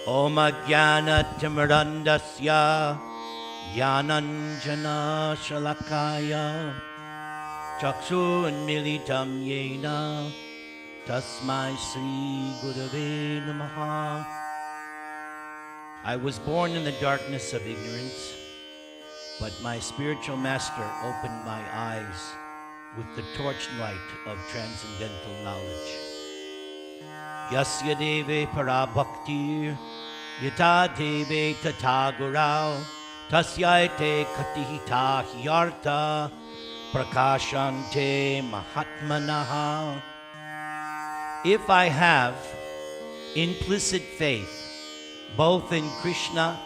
Om Ajnana-timirandasya Jnananjana Shalakaya Chakshunmilitam Yena Tasmai Sri Gurave Namaha. I was born in the darkness of ignorance, but my spiritual master opened my eyes with the torchlight of transcendental knowledge. Yasya deve parabhaktir yata deve tata gurau tasyaite katihita hyarta prakashante mahatmanaha. If I have implicit faith both in Krishna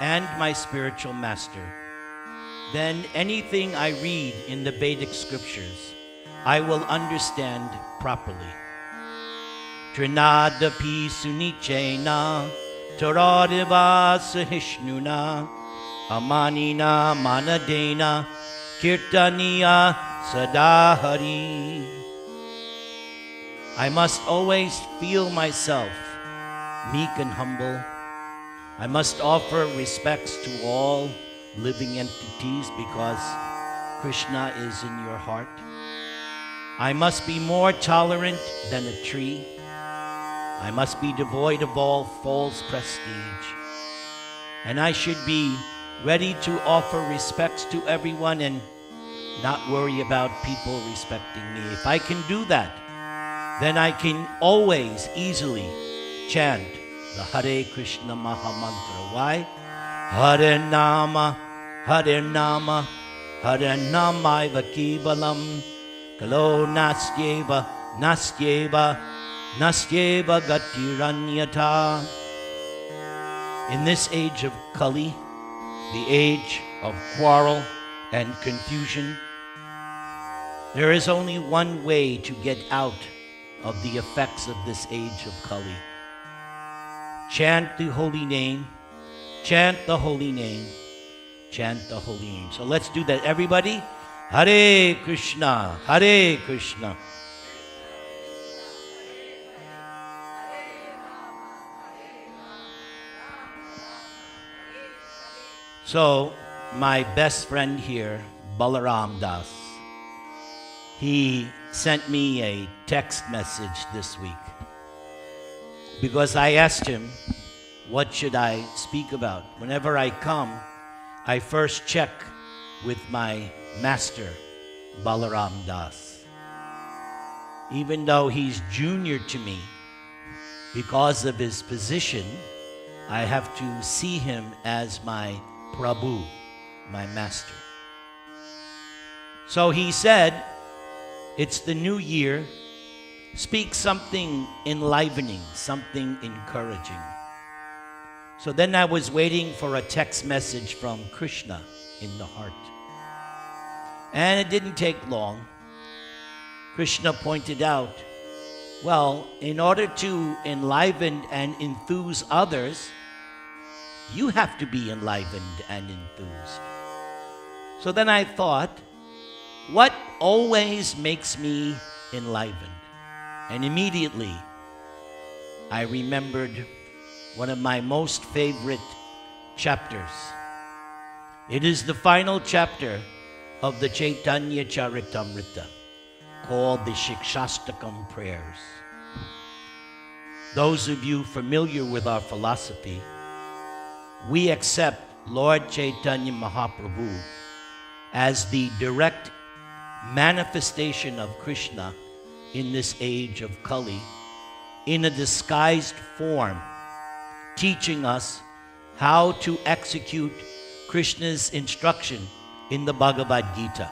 and my spiritual master, then anything I read in the Vedic scriptures I will understand properly. Trinadapi sunichena taradeva sahishnuna amanina manadena kirtaniya sadahari. I must always feel myself meek and humble. I must offer respects to all living entities because Krishna is in your heart. I must be more tolerant than a tree. I must be devoid of all false prestige. And I should be ready to offer respects to everyone and not worry about people respecting me. If I can do that, then I can always easily chant the Hare Krishna Maha Mantra. Why? Hare Nama, Hare Nama, Hare Namaiva Kevalam, Kalo Nastyeva, Nastyeva, Nastyeva Gatiranyata. In this age of Kali, the age of quarrel and confusion, there is only one way to get out of the effects of this age of Kali. Chant the holy name, chant the holy name, chant the holy name. So let's do that, everybody. Hare Krishna, Hare Krishna. So, my best friend here, Balaram Das, he sent me a text message this week because I asked him, what should I speak about? Whenever I come, I first check with my master, Balaram Das. Even though he's junior to me, because of his position, I have to see him as my Prabhu, my master. So he said, it's the new year, speak something enlivening, something encouraging. So then I was waiting for a text message from Krishna in the heart. And it didn't take long. Krishna pointed out, well, in order to enliven and enthuse others, you have to be enlivened and enthused. So then I thought, what always makes me enlivened? And immediately, I remembered one of my most favorite chapters. It is the final chapter of the Chaitanya Charitamrita, called the Shikshastakam prayers. Those of you familiar with our philosophy, we accept Lord Chaitanya Mahaprabhu as the direct manifestation of Krishna in this age of Kali in a disguised form, teaching us how to execute Krishna's instruction in the Bhagavad Gita.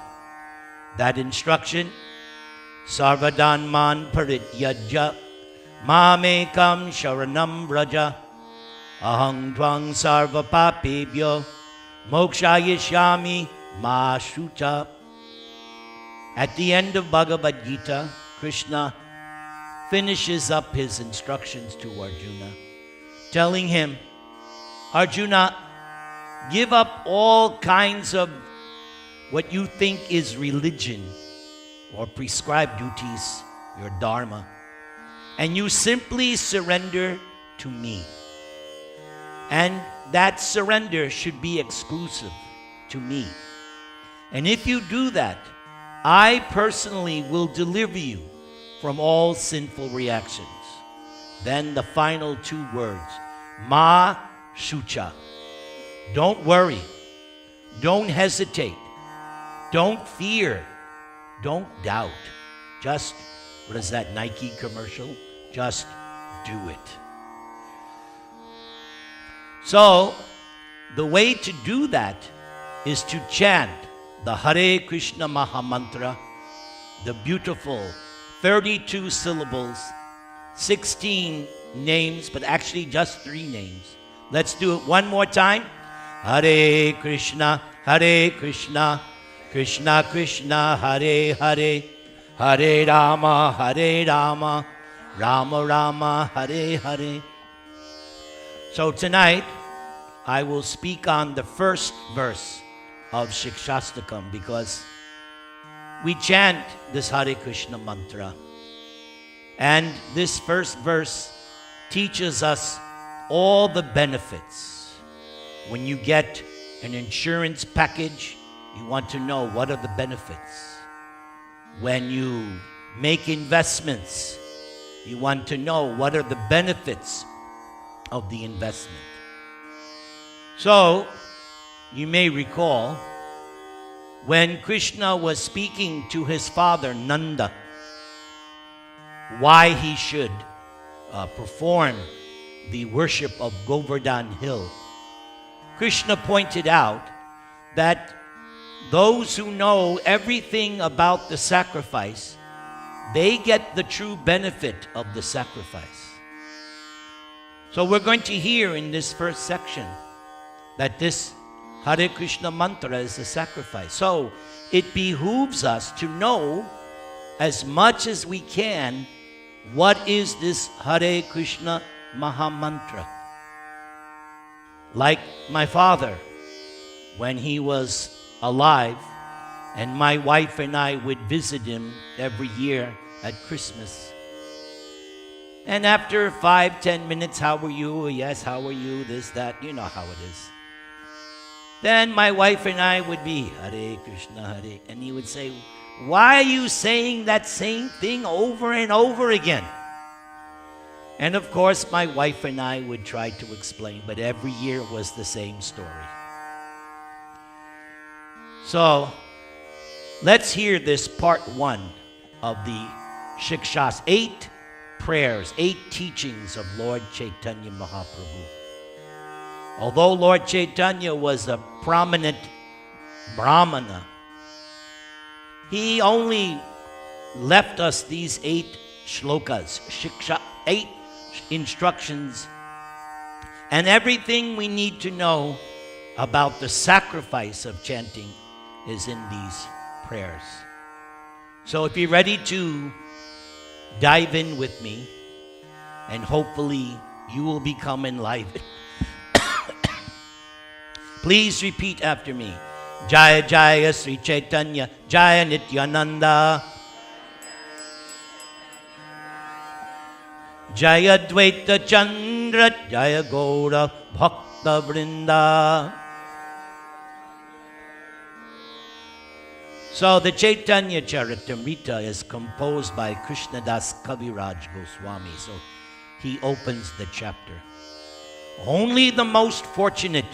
That instruction, Sarvadanman Parityajya Mamekam Sharanam Vraja Ahang Tvang Sarva Papebhyo Mokshayishyami Ma Shucha. At the end of Bhagavad Gita, Krishna finishes up his instructions to Arjuna, telling him, Arjuna, give up all kinds of what you think is religion or prescribed duties, your dharma, and you simply surrender to me. And that surrender should be exclusive to me. And if you do that, I personally will deliver you from all sinful reactions. Then the final two words, Ma Shucha. Don't worry. Don't hesitate. Don't fear. Don't doubt. Just, what is that Nike commercial? Just do it. So, the way to do that is to chant the Hare Krishna Maha Mantra, the beautiful 32 syllables, 16 names, but actually just 3 names. Let's do it one more time. Hare Krishna, Krishna Krishna, Hare Hare, Hare Rama, Rama Rama, Hare Hare. So tonight, I will speak on the first verse of Shikshastakam because we chant this Hare Krishna mantra. And this first verse teaches us all the benefits. When you get an insurance package, you want to know what are the benefits. When you make investments, you want to know what are the benefits of the investment. So, you may recall when Krishna was speaking to his father Nanda why he should perform the worship of Govardhan Hill, Krishna pointed out that those who know everything about the sacrifice, they get the true benefit of the sacrifice. So we're going to hear in this first section that this Hare Krishna mantra is a sacrifice. So it behooves us to know as much as we can what is this Hare Krishna Maha Mantra. Like my father, when he was alive, and my wife and I would visit him every year at Christmas. And after 5-10 minutes, how are you? Yes, how are you? This, that, you know how it is. Then my wife and I would be, Hare Krishna, Hare, and he would say, why are you saying that same thing over and over again? And of course, my wife and I would try to explain, but every year was the same story. So, let's hear this part 1 of the Shikshas, 8 prayers, 8 teachings of Lord Chaitanya Mahaprabhu. Although Lord Chaitanya was a prominent Brahmana, he only left us these 8 shlokas, shiksha, 8 instructions, and everything we need to know about the sacrifice of chanting is in these prayers. So if you're ready to dive in with me, and hopefully you will become enlightened, please repeat after me. Jaya Jaya Sri Chaitanya Jaya Nityananda Jaya Dvaita Chandra Jaya Gaura Bhakta Vrinda. So the Chaitanya Charitamrita is composed by Krishnadas Kaviraj Goswami. So he opens the chapter. Only the most fortunate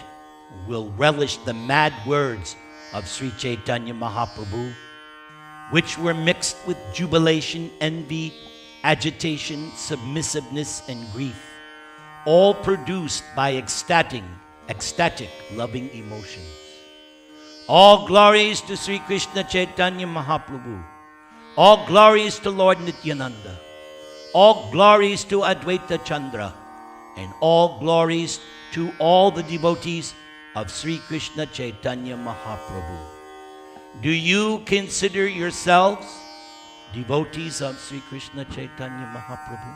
will relish the mad words of Sri Chaitanya Mahaprabhu, which were mixed with jubilation, envy, agitation, submissiveness, and grief, all produced by ecstatic loving emotions. All glories to Sri Krishna Chaitanya Mahaprabhu. All glories to Lord Nityananda. All glories to Advaita Chandra. And all glories to all the devotees of Sri Krishna Chaitanya Mahaprabhu. Do you consider yourselves devotees of Sri Krishna Chaitanya Mahaprabhu?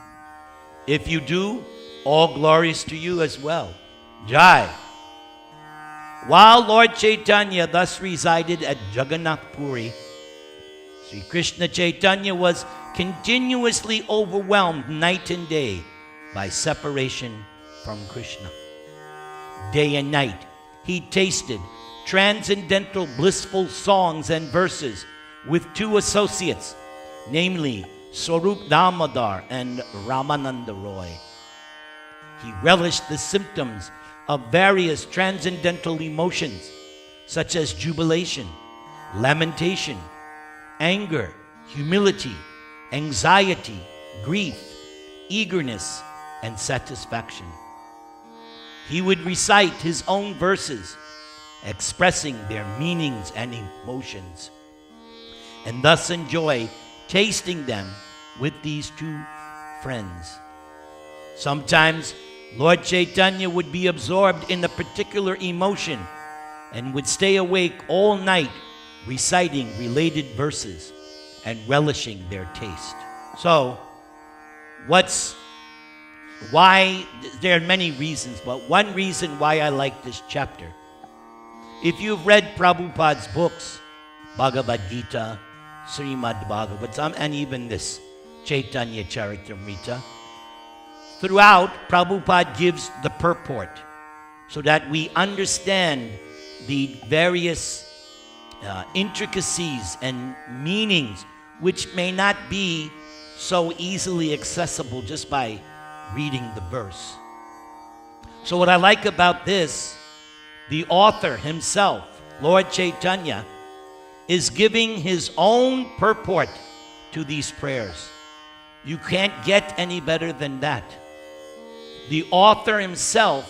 If you do, all glories to you as well. Jai. While Lord Chaitanya thus resided at Jagannath Puri, Sri Krishna Chaitanya was continuously overwhelmed night and day by separation from Krishna. day and night. He tasted transcendental blissful songs and verses with two associates, namely Swarup Damodar and Ramananda Roy. He relished the symptoms of various transcendental emotions such as jubilation, lamentation, anger, humility, anxiety, grief, eagerness, and satisfaction. He would recite his own verses, expressing their meanings and emotions, and thus enjoy tasting them with these two friends. Sometimes Lord Chaitanya would be absorbed in a particular emotion and would stay awake all night reciting related verses and relishing their taste. So, why, there are many reasons, but one reason why I like this chapter, if you've read Prabhupada's books, Bhagavad Gita, Srimad Bhagavatam, and even this Chaitanya Charitamrita, throughout, Prabhupada gives the purport so that we understand the various intricacies and meanings which may not be so easily accessible just by reading the verse. So what I like about this, the author himself, Lord Chaitanya, is giving his own purport to these prayers. You can't get any better than that. The author himself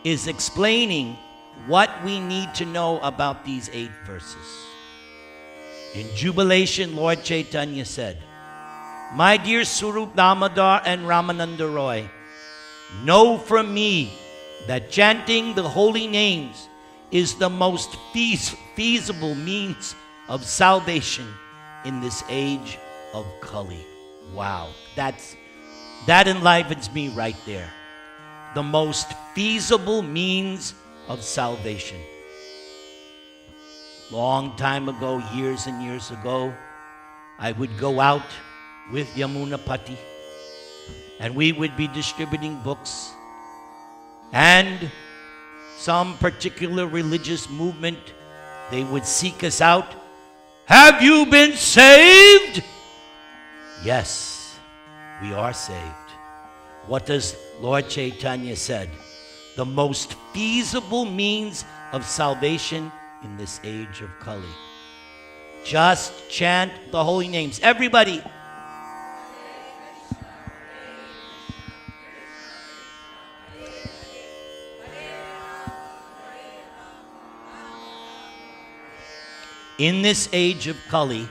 is explaining what we need to know about these 8 verses. In jubilation, Lord Chaitanya said, "My dear Swarup Damodar and Ramananda Roy, know from me that chanting the holy names is the most feasible means of salvation in this age of Kali." Wow, that enlivens me right there. The most feasible means of salvation. Long time ago, years and years ago, I would go out with Yamunapati, and we would be distributing books, and some particular religious movement, they would seek us out. "Have you been saved?" Yes, we are saved. What does Lord Chaitanya said? The most feasible means of salvation in this age of Kali. Just chant the holy names. Everybody. In this age of Kali,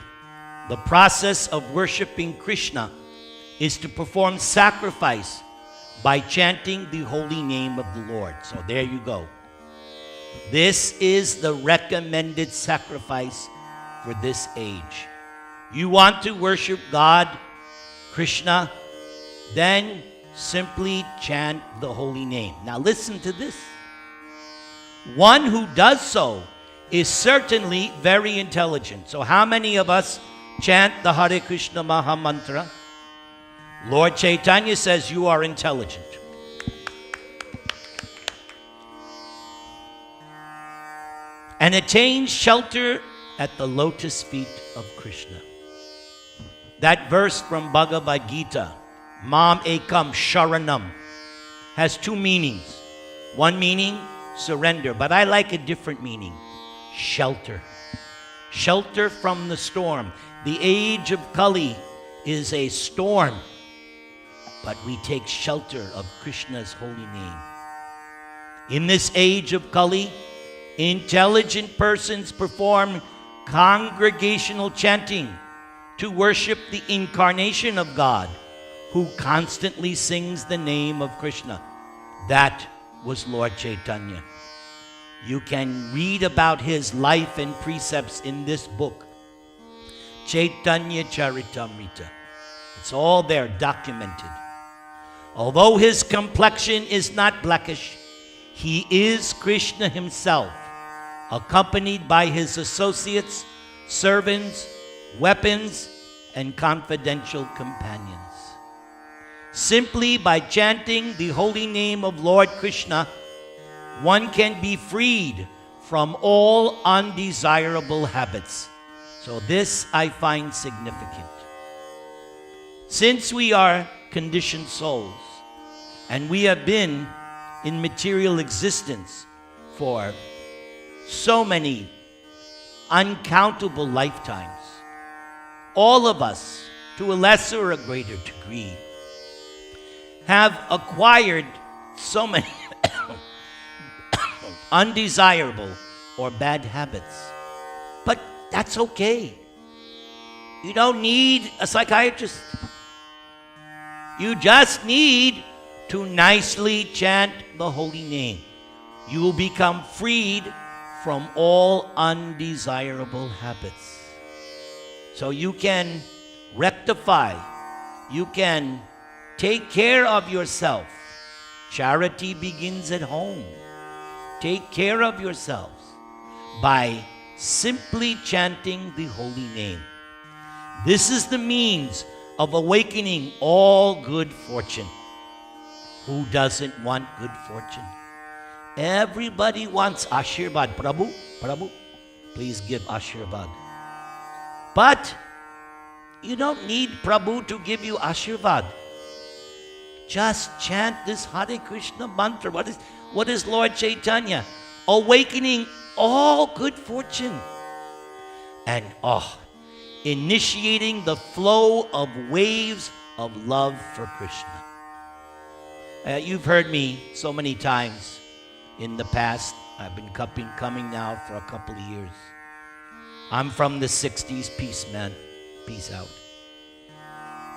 the process of worshiping Krishna is to perform sacrifice by chanting the holy name of the Lord. So there you go. This is the recommended sacrifice for this age. You want to worship God, Krishna, then simply chant the holy name. Now listen to this. One who does so is certainly very intelligent. So how many of us chant the Hare Krishna Maha Mantra? Lord Chaitanya says you are intelligent. And attains shelter at the lotus feet of Krishna. That verse from Bhagavad Gita, Mam Ekam Sharanam, has 2 meanings. One meaning, surrender, but I like a different meaning, shelter. Shelter from the storm. The age of Kali is a storm, but we take shelter of Krishna's holy name. In this age of Kali, intelligent persons perform congregational chanting to worship the incarnation of God, who constantly sings the name of Krishna. That was Lord Chaitanya. You can read about his life and precepts in this book, Chaitanya Charitamrita. It's all there documented. Although his complexion is not blackish, he is Krishna himself, accompanied by his associates, servants, weapons, and confidential companions. Simply by chanting the holy name of Lord Krishna, one can be freed from all undesirable habits. So this I find significant. Since we are conditioned souls, and we have been in material existence for so many uncountable lifetimes, all of us, to a lesser or a greater degree, have acquired so many undesirable or bad habits. But that's okay. You don't need a psychiatrist. You just need to nicely chant the holy name. You will become freed from all undesirable habits. So you can rectify, you can take care of yourself. Charity begins at home. Take care of yourselves by simply chanting the holy name. This is the means of awakening all good fortune. Who doesn't want good fortune? Everybody wants Ashirvad. Prabhu, please give Ashirvad. But you don't need Prabhu to give you Ashirvad. Just chant this Hare Krishna mantra. What is Lord Chaitanya? Awakening all good fortune. And initiating the flow of waves of love for Krishna. You've heard me so many times in the past. I've been coming now for a couple of years. I'm from the 60s. Peace, man. Peace out.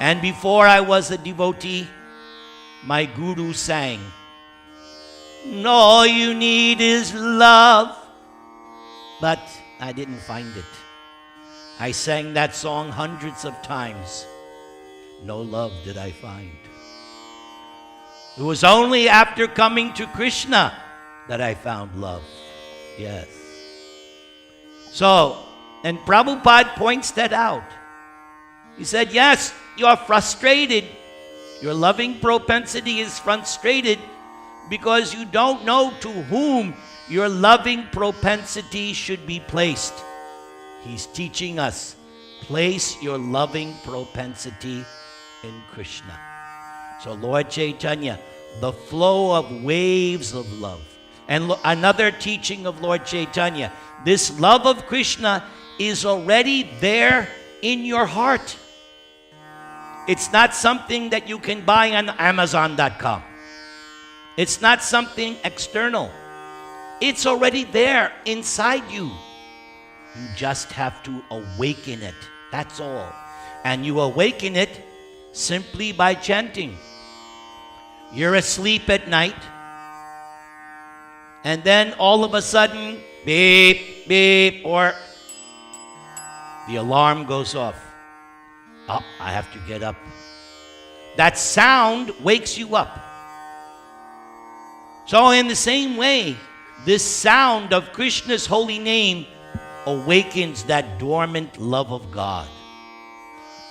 And before I was a devotee, my guru sang, "All you need is love." But I didn't find it. I sang that song hundreds of times. No love did I find. It was only after coming to Krishna that I found love. Yes. So, and Prabhupada points that out. He said, yes, you're frustrated. Your loving propensity is frustrated because you don't know to whom your loving propensity should be placed. He's teaching us, place your loving propensity in Krishna. So Lord Chaitanya, the flow of waves of love. And another teaching of Lord Chaitanya, this love of Krishna is already there in your heart. It's not something that you can buy on Amazon.com. It's not something external. It's already there inside you. You just have to awaken it. That's all. And you awaken it simply by chanting. You're asleep at night, and then all of a sudden, beep, beep, or the alarm goes off. Oh, I have to get up. That sound wakes you up. So in the same way, this sound of Krishna's holy name awakens that dormant love of God.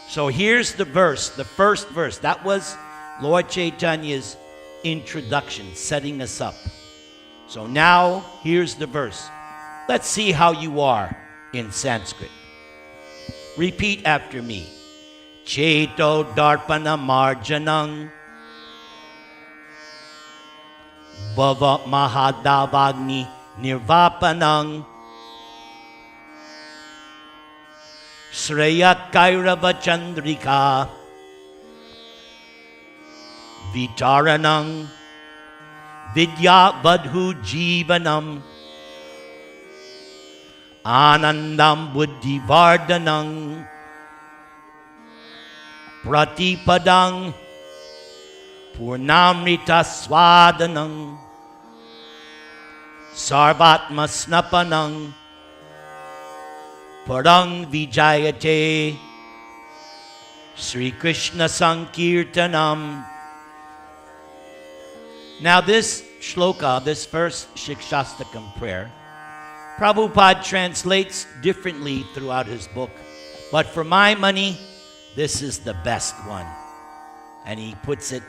So here's the verse, the first verse. That was Lord Chaitanya's introduction, setting us up. So now, here's the verse. Let's see how you are in Sanskrit. Repeat after me. Cheto darpana marjanang bhava mahadavagni nirvapanang Shreya kairava chandrika Vitaranang Vidya Vadhu Jivanam Anandam Buddhi Vardhanang Pratipadang Purnamrita Swadanang Sarvatma Snapanang Parang Vijayate Sri Krishna Sankirtanam. Now this shloka, this first Shikshastakam prayer, Prabhupada translates differently throughout his book. But for my money, this is the best one. And he puts it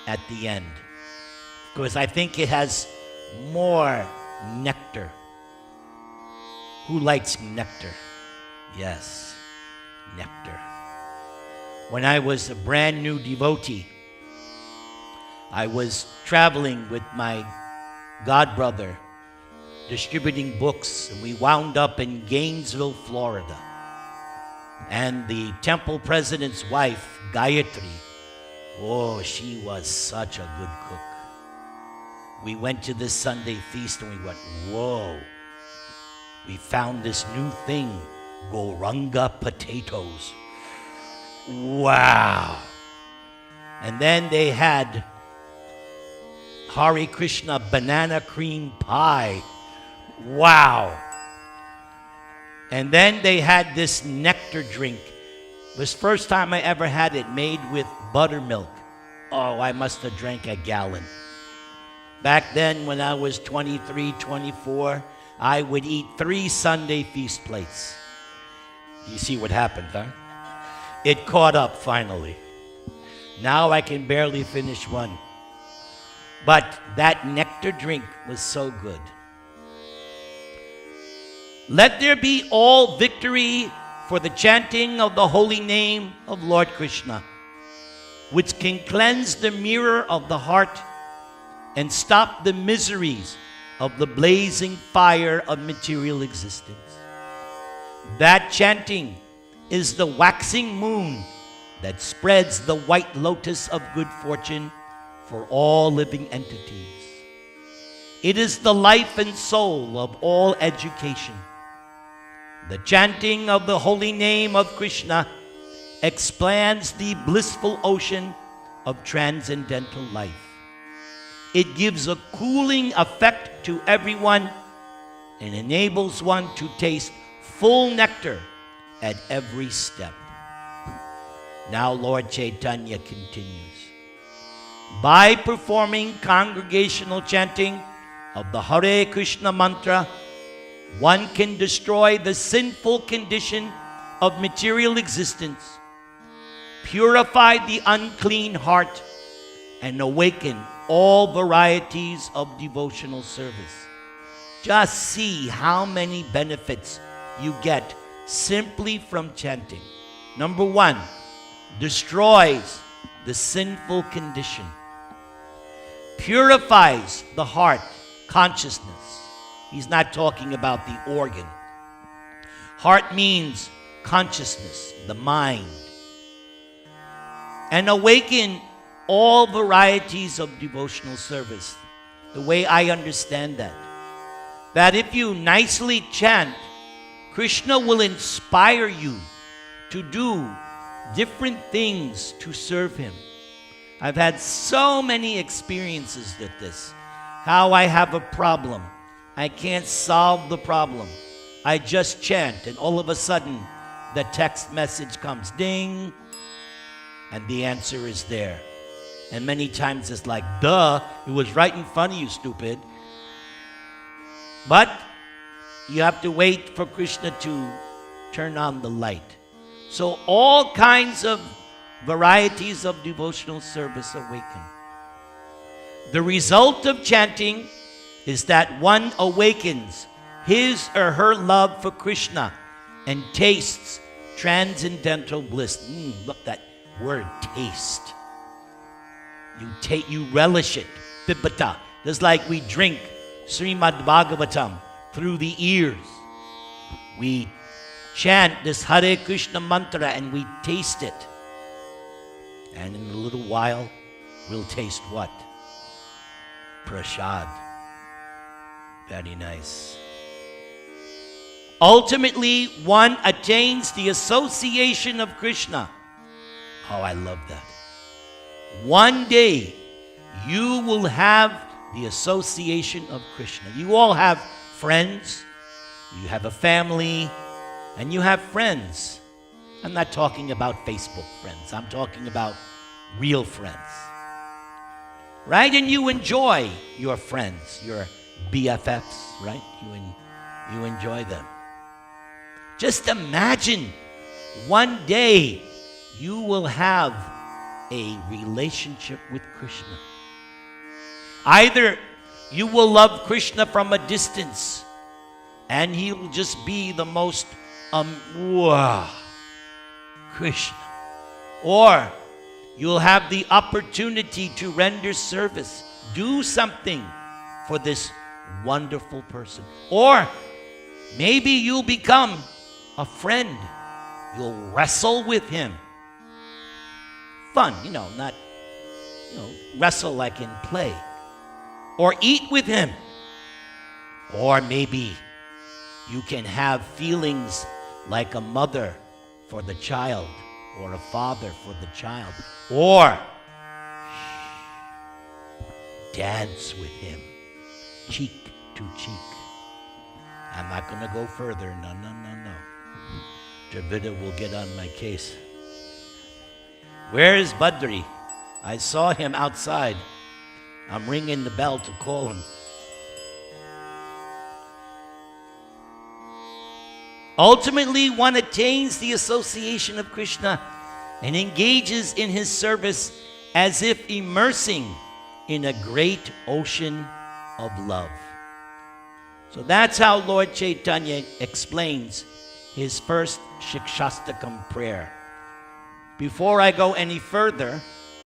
at the end. Because I think it has more nectar. Who likes nectar? Yes, nectar. When I was a brand new devotee, I was traveling with my godbrother, distributing books, and we wound up in Gainesville, Florida. And the temple president's wife, Gayatri, oh, she was such a good cook. We went to this Sunday feast and we went, whoa. We found this new thing, Gauranga potatoes. Wow. And then they had Hare Krishna banana cream pie. Wow. And then they had this nectar drink. It was the first time I ever had it, made with buttermilk. Oh, I must have drank a gallon. Back then, when I was 23, 24, I would eat 3 Sunday feast plates. You see what happened, huh? It caught up finally. Now I can barely finish one. But that nectar drink was so good. Let there be all victory for the chanting of the holy name of Lord Krishna, which can cleanse the mirror of the heart and stop the miseries of the blazing fire of material existence. That chanting is the waxing moon that spreads the white lotus of good fortune for all living entities. It is the life and soul of all education. The chanting of the holy name of Krishna expands the blissful ocean of transcendental life. It gives a cooling effect to everyone and enables one to taste full nectar at every step. Now Lord Chaitanya continues. By performing congregational chanting of the Hare Krishna mantra, one can destroy the sinful condition of material existence, purify the unclean heart, and awaken all varieties of devotional service. Just see how many benefits you get simply from chanting. Number 1, destroys the sinful condition, purifies the heart, consciousness. He's not talking about the organ. Heart means consciousness, the mind. And awaken all varieties of devotional service. The way I understand that if you nicely chant, Krishna will inspire you to do different things to serve him. I've had so many experiences with this. How I have a problem. I can't solve the problem. I just chant, and all of a sudden, the text message comes, ding, and the answer is there. And many times it's like, duh, it was right in front of you, stupid. But you have to wait for Krishna to turn on the light. So all kinds of varieties of devotional service awaken. The result of chanting is that one awakens his or her love for Krishna and tastes transcendental bliss. Look, that word, taste. You relish it. Pipata. Just like we drink Srimad Bhagavatam through the ears. We chant this Hare Krishna mantra and we taste it. And in a little while, we'll taste what? Prasad. Very nice. Ultimately, one attains the association of Krishna. Oh, I love that. One day, you will have the association of Krishna. You all have friends, you have a family, and you have friends. I'm not talking about Facebook friends. I'm talking about real friends. Right? And you enjoy your friends, your BFFs, right? You enjoy them. Just imagine one day you will have a relationship with Krishna. Either You will love Krishna from a distance, and he will just be the most wow, Krishna. Or you'll have the opportunity to render service, do something for this wonderful person. Or maybe you'll become a friend. You'll wrestle with him. Fun, not, wrestle like in play. Or eat with him. Or maybe you can have feelings like a mother for the child, or a father for the child. Or dance with him, cheek to cheek. I'm not going to go further. No. Dravida will get on my case. Where is Badri? I saw him outside. I'm ringing the bell to call him. Ultimately, one attains the association of Krishna and engages in his service as if immersing in a great ocean of love. So that's how Lord Chaitanya explains his first Shikshastakam prayer. Before I go any further,